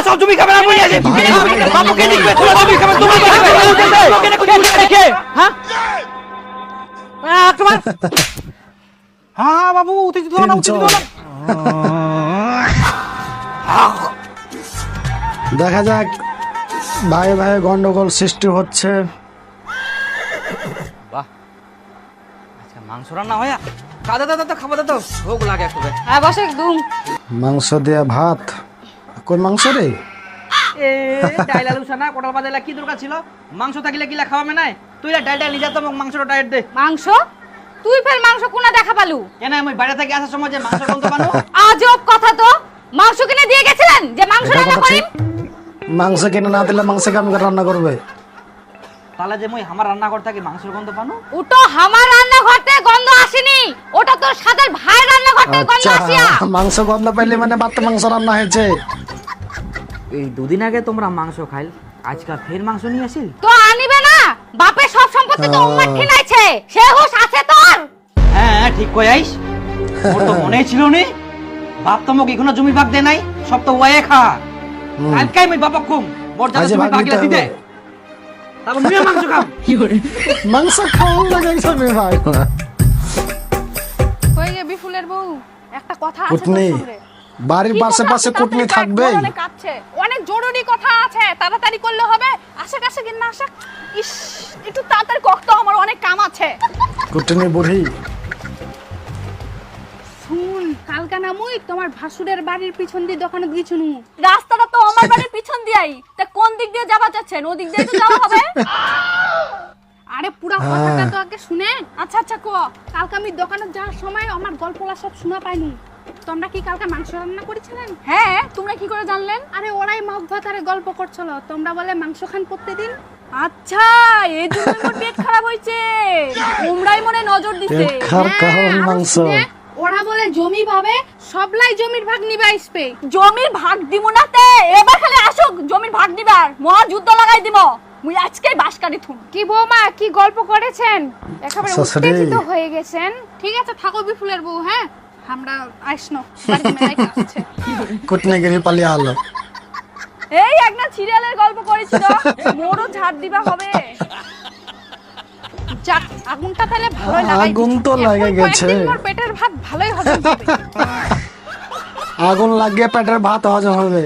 সব জমি খাবে না বলি আছে বাবুকে দেখবে তোরা জমি খাবে তুমি খাবে হ্যাঁ তোমার হ্যাঁ বাবু উত্তেজিত হও না উত্তেজিত হও না দেখা যাক ভাই ভাই গন্ডগোল সৃষ্টি হচ্ছে। বাহ আচ্ছা মাংস রান্না হয় দাদা দাদা তো খাবার দাও ভোগ লাগে একটু হ্যাঁ বসে একদম মাংস দিয়ে ভাত। কোন মাংস রে? এ ডাইল আলু সানা কোটাল বাজাইলা কি দরকার ছিল? মাংস থাকিলে কিলা খাওয়ামে নাই তুই ডাইল ডাইল নিজে তো মাংসটা ডাইট দে। মাংস তুই ফের মাংস কোনা দেখা পালু কেন আমি বাইরে থেকে আসার সময় যে মাংস বলতে পারো আজব কথা তো। মাংস কিনে দিয়ে গেছিলেন যে মাংস এটা রান্না কথা করিম? ঠিক। মাংস কিনে না দিলে মাংস কেমন করে রান্না করবে? তাহলে যে মই আমার রান্নাঘর থেকে মাংসের গন্ধ পানো ওটা আমার রান্নাঘর থেকে গন্ধ আসেনি, ওটা তোর সাদের ভাই রান্নাঘর থেকে গন্ধ আচ্ছা আসিয়া। মাংস গন্ধ পাইলে মানে বাচ্চা মাংস রান্না হয়েছে। এই দুদিন আগে তোমরা মাংস খাইল আজকাল ফের মাংস নিয়ে আসিল তো আনিবে না? বাপের সব সম্পত্তি তো উম্মার ঠিনাইছে, সে হুশ আছে তোর? হ্যাঁ ঠিক কই আইস ওর তো মনেই ছিল নি বাপ তো মোক এখনো জমি ভাগ দে নাই সব তো ওয়ে খা কালকে আমি বাবা কুম মোর জানা আজ জমি ভাগ ভাগ দিতে দিতে হবে। তারপর নিয়ে মাংস খাম মাংস খাওয়া লাগে সবে ভাই। হয়ে যাবি ফুলের বউ, একটা কথা আছে তোর কুটনি সঙ্গে। বাড়ির কি পাশে কথা পাশে আছে? কুটনি তাড়াতাড়ি থাকবে। কর, অনেক কাছে অনেক জরুরি কথা আছে, তাড়াতাড়ি করলে হবে। আসে কাছে কিনা আসে, ইস একটু তাড়াতাড়ি কর তো, আমার অনেক কাম আছে। কুটনি বুড়ি শুন, কালকা না মুই তোমার ভাসুরের বাড়ির পিছন দিয়ে দোকানে গিয়েছুনু। রাস্তাটা তো আমার বাড়ির পিছন দিয়েই, তা কোন দিক দিয়ে যাবা চাচ্ছেন? ও দিক দিয়ে তো যাওয়া হবে। আরে পুরা কথাটা তো আগে শুনে। আচ্ছা আচ্ছা কো, কালকে আমি দোকানে যাওয়ার সময় আমার গল্পলা সব শোনা পাইনি। তোমরা কি কালকে মাংস রান্না করেছিলেন? হ্যাঁ, তোমরা কি করে জানলেন? আরে ওরাই মাছ ভাতারে গল্প করছিল, তোমরা বলে মাংস খান প্রতিদিন। আচ্ছা, এই জন্য মোর পেট খারাপ হইছে। তোমরাই মনে নজর দিতে। পেট খারাপ কারণ মাংস। ওরা বলে জমি ভাবে সবলাই জমির ভাগ নিবে আসবে। জমির ভাগ দিব নাতে, এবার খালি আসুক জমির ভাগ দিবার, মহা যুদ্ধ লাগাই দিব। মুই আজকেই বাস কাটি থুম। কি বৌমা, কি গল্প করেছেন? একেবারে শাশুড়ি। উত্তেজিত হয়ে গেছেন। ঠিক আছে থাকো বিফুলের বউ, হ্যাঁ আমরা আইসনো বাড়িতে মেলায় আসছে। কুটনি গিরি পালিয়ে আলো। এই একটা সিরিয়ালের গল্প করেছিল, মোরও ঝাড় দিবা হবে। যাক, আগুনটা তাহলে ভালোই লাগাই। আগুন তো লাগে গেছে। মোর পেটের ভাত ভালোই হজম হবে। আগুন লাগিয়ে পেটের ভাত হজম হবে।